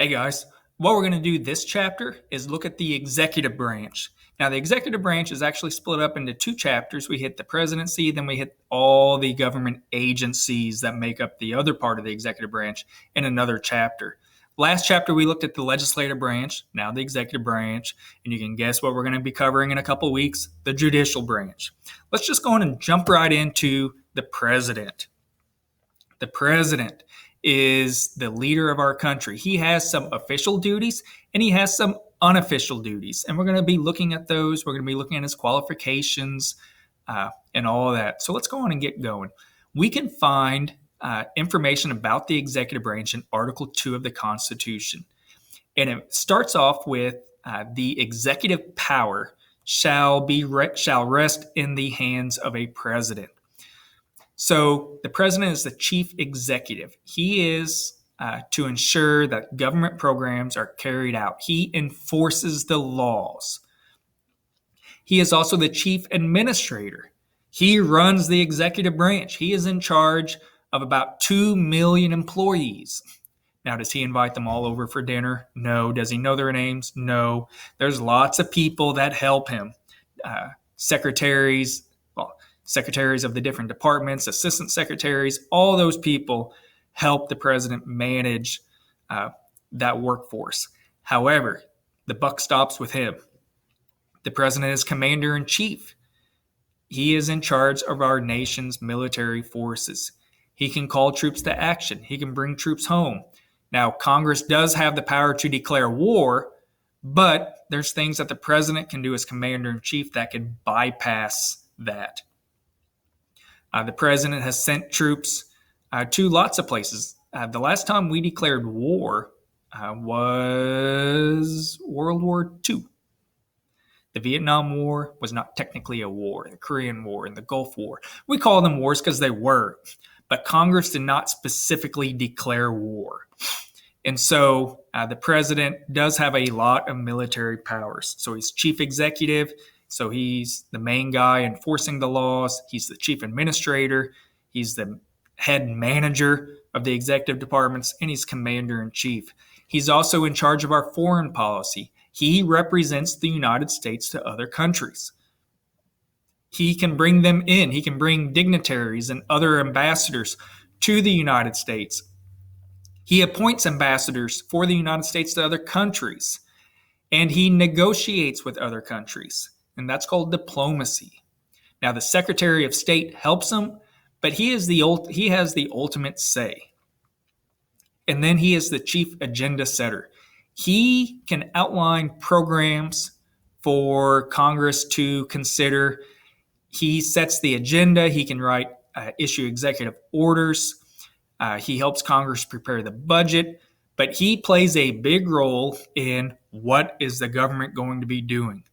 Hey guys, what we're going to do this chapter is look at the executive branch. Now, the executive branch is actually split up into two chapters. We hit the presidency, then we hit all the government agencies that make up the other part of the executive branch in another chapter. Last chapter, we looked at the legislative branch, now the executive branch, and you can guess what we're going to be covering in a couple weeks, the judicial branch. Let's just go on and jump right into the president. The president is the leader of our country. He has some official duties and he has some unofficial duties. And we're going to be looking at those. We're going to be looking at his qualifications and all of that. So let's go on and get going. We can find information about the executive branch in Article 2 of the Constitution. And it starts off with the executive power shall rest in the hands of a president. So the president is the chief executive. He is to ensure that government programs are carried out. He enforces the laws. He is also the chief administrator. He runs the executive branch. He is in charge of about 2 million employees. Now, does he invite them all over for dinner? No. Does he know their names? No. There's lots of people that help him. Secretaries of the different departments, assistant secretaries, all those people help the president manage that workforce. However, the buck stops with him. The president is commander-in-chief. He is in charge of our nation's military forces. He can call troops to action. He can bring troops home. Now, Congress does have the power to declare war, but there's things that the president can do as commander-in-chief that can bypass that. The president has sent troops to lots of places. The last time we declared war was World War II. The Vietnam War was not technically a war. The Korean War and the Gulf War. We call them wars because they were. But Congress did not specifically declare war. And so the president does have a lot of military powers. So he's chief executive. So he's the main guy enforcing the laws. He's the chief administrator. He's the head manager of the executive departments, and he's commander-in-chief. He's also in charge of our foreign policy. He represents the United States to other countries. He can bring them in. He can bring dignitaries and other ambassadors to the United States. He appoints ambassadors for the United States to other countries, and he negotiates with other countries. And that's called diplomacy. Now, the Secretary of State helps him, but he has the ultimate say. And then he is the chief agenda setter. He can outline programs for Congress to consider. He sets the agenda. He can issue executive orders. He helps Congress prepare the budget. But he plays a big role in what is the government going to be doing.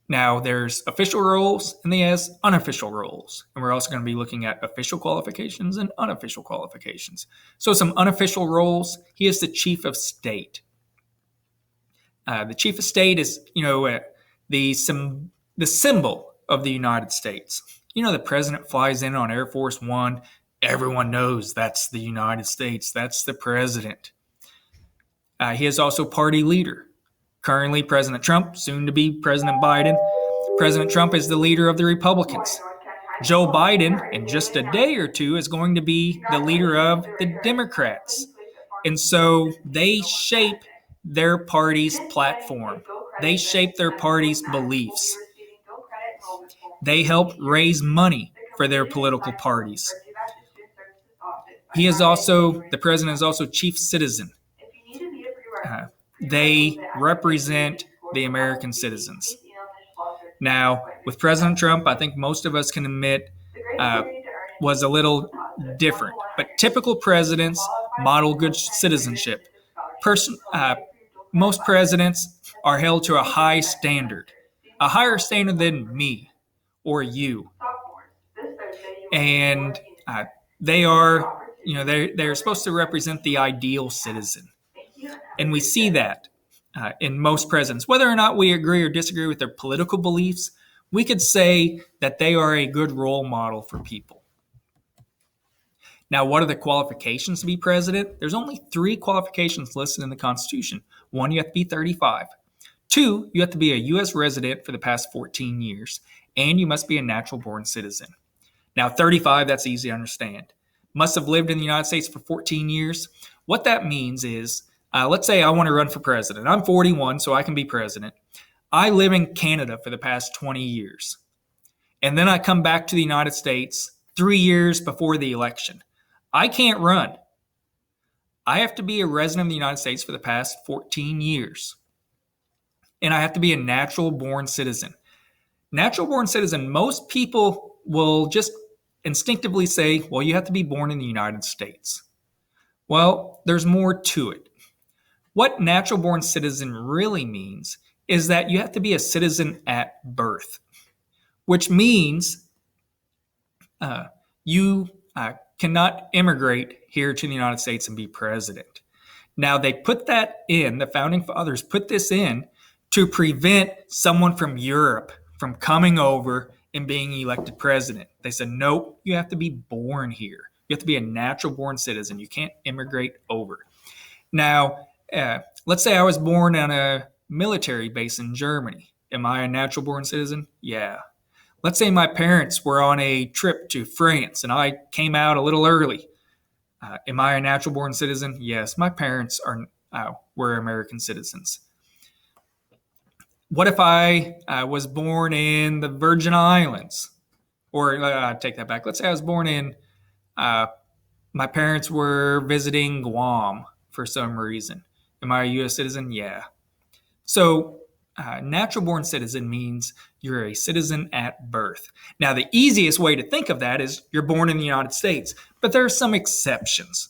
Now, there's official roles and there's unofficial roles. And we're also going to be looking at official qualifications and unofficial qualifications. So some unofficial roles, he is the chief of state. The chief of state is, the symbol of the United States. The president flies in on Air Force One. Everyone knows that's the United States. That's the president. He is also party leader. Currently, President Trump, soon to be President Biden. President Trump is the leader of the Republicans. Joe Biden, in just a day or two, is going to be the leader of the Democrats. And so they shape their party's platform. They shape their party's beliefs. They help raise money for their political parties. The president is also chief citizen. They represent the American citizens. Now, with President Trump, I think most of us can admit was a little different. But typical presidents model good citizenship. Most presidents are held to a high standard, a higher standard than me or you. And they are, they're supposed to represent the ideal citizen. And we see that in most presidents. Whether or not we agree or disagree with their political beliefs, we could say that they are a good role model for people. Now, what are the qualifications to be president? There's only 3 qualifications listed in the Constitution. 1, you have to be 35. 2, you have to be a U.S. resident for the past 14 years, and you must be a natural-born citizen. Now, 35, that's easy to understand. Must have lived in the United States for 14 years. What that means is, let's say I want to run for president. I'm 41, so I can be president. I live in Canada for the past 20 years. And then I come back to the United States 3 years before the election. I can't run. I have to be a resident of the United States for the past 14 years. And I have to be a natural-born citizen. Natural-born citizen, most people will just instinctively say, well, you have to be born in the United States. Well, there's more to it. What natural-born citizen really means is that you have to be a citizen at birth, which means you cannot immigrate here to the United States and be president. Now, they put that in, the founding fathers put this in to prevent someone from Europe from coming over and being elected president. They said, nope, you have to be born here. You have to be a natural-born citizen. You can't immigrate over. Now, let's say I was born on a military base in Germany. Am I a natural-born citizen? Yeah. Let's say my parents were on a trip to France and I came out a little early. Am I a natural-born citizen? Yes, my parents were American citizens. What if I was born in the Virgin Islands? Or take that back. Let's say I was born in, my parents were visiting Guam for some reason. Am I a U.S. citizen? Yeah. So natural-born citizen means you're a citizen at birth. Now, the easiest way to think of that is you're born in the United States, but there are some exceptions.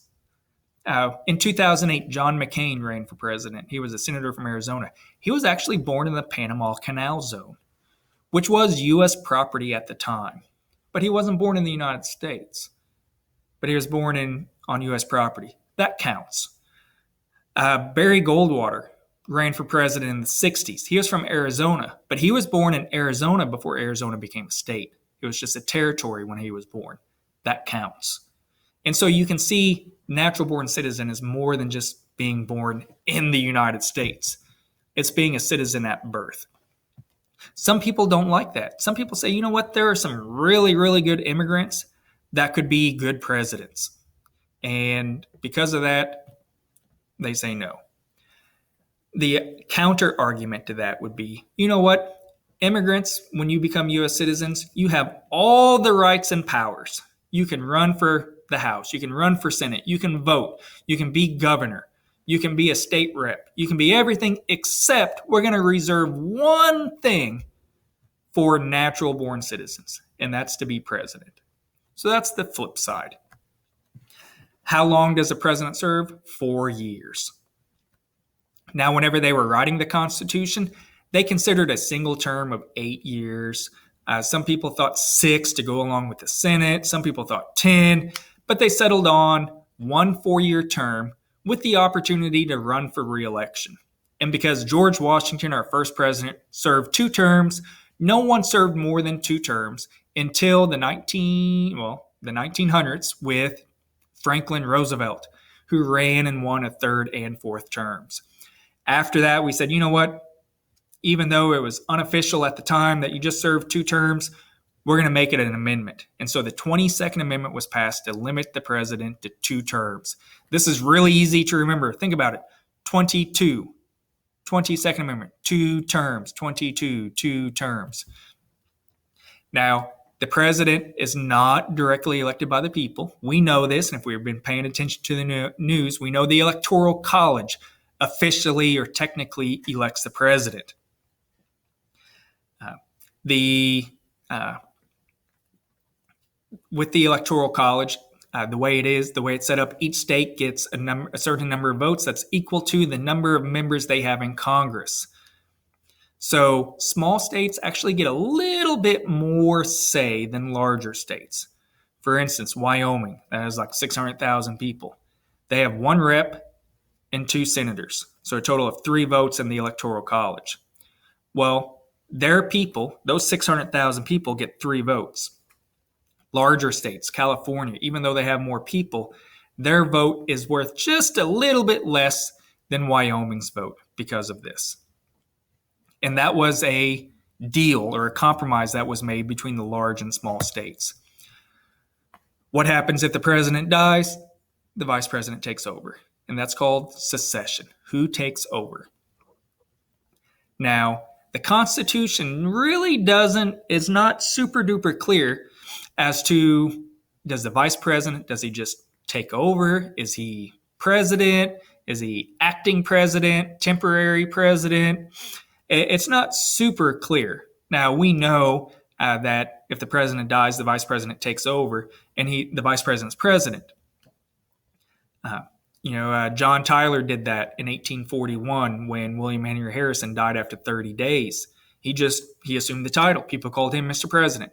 In 2008, John McCain ran for president. He was a senator from Arizona. He was actually born in the Panama Canal Zone, which was U.S. property at the time. But he wasn't born in the United States. But he was born on U.S. property. That counts. Barry Goldwater ran for president in the 60s. He was from Arizona, but he was born in Arizona before Arizona became a state. It was just a territory when he was born. That counts. And so you can see natural-born citizen is more than just being born in the United States. It's being a citizen at birth. Some people don't like that. Some people say, you know what, there are some really, really good immigrants that could be good presidents. And because of that, they say no. The counter argument to that would be, you know what, immigrants, when you become U.S. citizens, you have all the rights and powers. You can run for the House. You can run for Senate. You can vote. You can be governor. You can be a state rep. You can be everything except we're going to reserve one thing for natural-born citizens, and that's to be president. So that's the flip side. How long does a president serve? 4 years. Now, whenever they were writing the Constitution, they considered a single term of 8 years. Some people thought 6 to go along with the Senate. Some people thought 10, but they settled on 1 4-year term with the opportunity to run for re-election. And because George Washington, our first president, served 2 terms, no one served more than 2 terms until the 1900s with Franklin Roosevelt, who ran and won a 3rd and 4th terms. After that, we said, you know what? Even though it was unofficial at the time that you just served 2 terms, we're going to make it an amendment. And so the 22nd Amendment was passed to limit the president to 2 terms. This is really easy to remember. Think about it. 22, 22nd Amendment, 2 terms, 22, 2 terms. Now, the president is not directly elected by the people. We know this, and if we've been paying attention to the news, we know the Electoral College officially or technically elects the president. With the Electoral College, the way it's set up, each state gets a certain number of votes that's equal to the number of members they have in Congress. So small states actually get a little bit more say than larger states. For instance, Wyoming, that has like 600,000 people. They have 1 rep and 2 senators, so a total of 3 votes in the Electoral College. Well, their people, those 600,000 people, get 3 votes. Larger states, California, even though they have more people, their vote is worth just a little bit less than Wyoming's vote because of this. And that was a deal or a compromise that was made between the large and small states. What happens if the president dies? The vice president takes over. And that's called succession. Who takes over? Now, the Constitution really is not super duper clear as to, does the vice president, does he just take over? Is he president? Is he acting president? Temporary president? It's not super clear. Now, we know that if the president dies, the vice president takes over, and the vice president's president. John Tyler did that in 1841 when William Henry Harrison died after 30 days. He assumed the title. People called him Mr. President.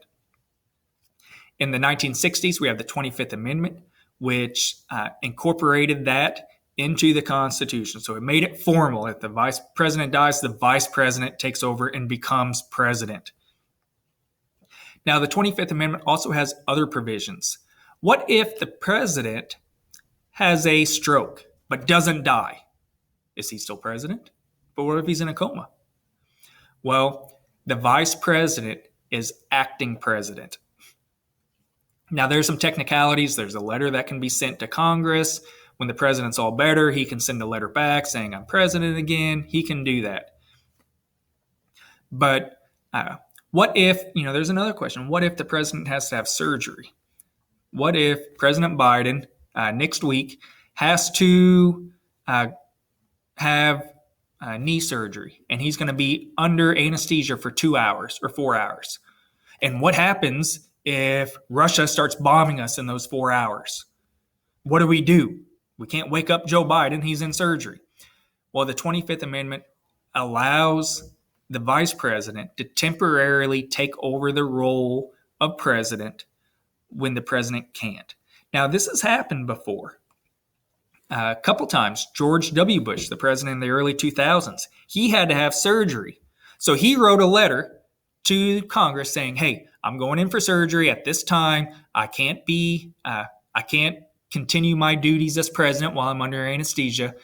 In the 1960s, we have the 25th Amendment, which incorporated that into the Constitution. So it made it formal. If the vice president dies, the vice president takes over and becomes president. Now, the 25th Amendment also has other provisions. What if the president has a stroke but doesn't die? Is he still president? But what if he's in a coma? Well, the vice president is acting president. Now, there's some technicalities. There's a letter that can be sent to Congress. When the president's all better, he can send a letter back saying, I'm president again. He can do that. But what if, there's another question. What if the president has to have surgery? What if President Biden next week has to have knee surgery, and he's going to be under anesthesia for 2 hours or 4 hours? And what happens if Russia starts bombing us in those 4 hours? What do? We can't wake up Joe Biden. He's in surgery. Well, the 25th Amendment allows the vice president to temporarily take over the role of president when the president can't. Now, this has happened before. A couple times. George W. Bush, the president in the early 2000s, he had to have surgery. So he wrote a letter to Congress saying, hey, I'm going in for surgery at this time. I can't continue my duties as president while I'm under anesthesia.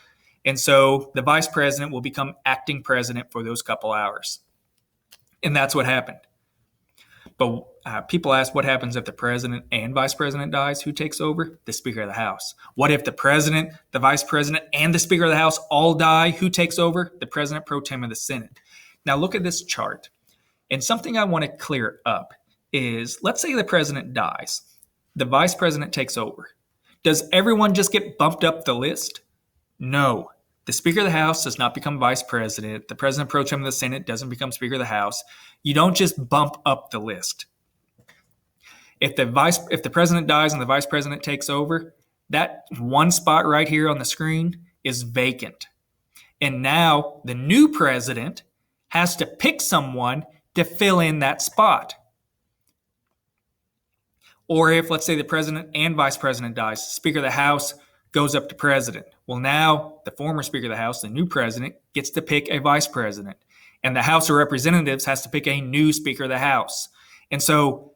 And so the vice president will become acting president for those couple hours. And that's what happened. But people ask, what happens if the president and vice president dies? Who takes over? The Speaker of the House. What if the president, the vice president, and the Speaker of the House all die? Who takes over? The president pro tem of the Senate. Now look at this chart. And something I want to clear up is, let's say the president dies. The vice president takes over. Does everyone just get bumped up the list? No. The Speaker of the House does not become vice president. The president pro tem of the Senate doesn't become Speaker of the House. You don't just bump up the list. If the president dies and the vice president takes over, that one spot right here on the screen is vacant. And now the new president has to pick someone to fill in that spot. Or if, let's say, the president and vice president dies, Speaker of the House goes up to president. Well, now the former Speaker of the House, the new president, gets to pick a vice president. And the House of Representatives has to pick a new Speaker of the House. And so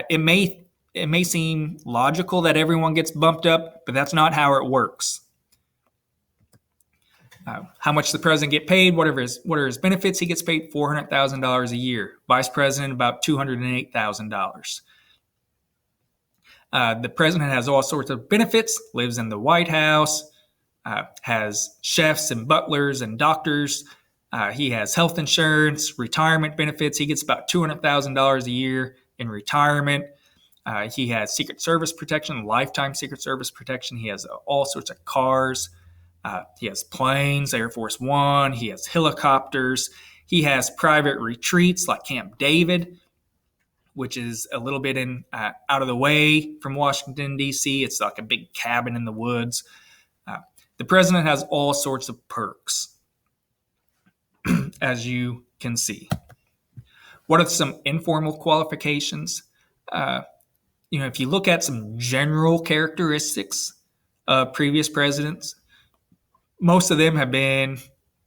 it may seem logical that everyone gets bumped up, but that's not how it works. How much the president get paid? What are his benefits? He gets paid $400,000 a year. Vice president about $208,000. The president has all sorts of benefits. Lives in the White House. Has chefs and butlers and doctors. He has health insurance, retirement benefits. He gets about $200,000 a year in retirement. He has Secret Service protection, lifetime Secret Service protection. He has all sorts of cars. He has planes, Air Force One. He has helicopters. He has private retreats like Camp David, which is a little bit out of the way from Washington, D.C. It's like a big cabin in the woods. The president has all sorts of perks, as you can see. What are some informal qualifications? If you look at some general characteristics of previous presidents, most of them have been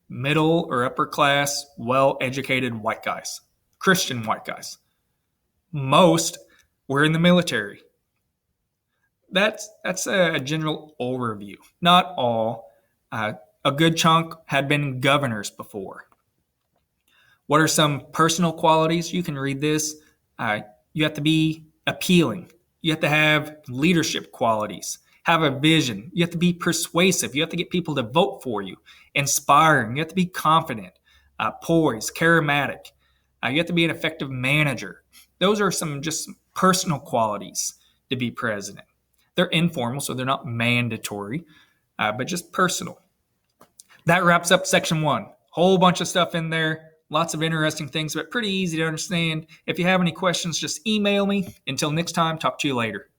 middle or upper class, well-educated white guys, Christian white guys. Most were in the military. That's a general overview. Not all. A good chunk had been governors before. What are some personal qualities? You can read this. Uh, you have to be appealing. You have to have leadership qualities, have a vision. You have to be persuasive. You have to get people to vote for you, inspiring. You have to be confident, poised, charismatic. You have to be an effective manager. Those are some just personal qualities to be president. They're informal, so they're not mandatory, but just personal. That wraps up section 1. Whole bunch of stuff in there. Lots of interesting things, but pretty easy to understand. If you have any questions, just email me. Until next time, talk to you later.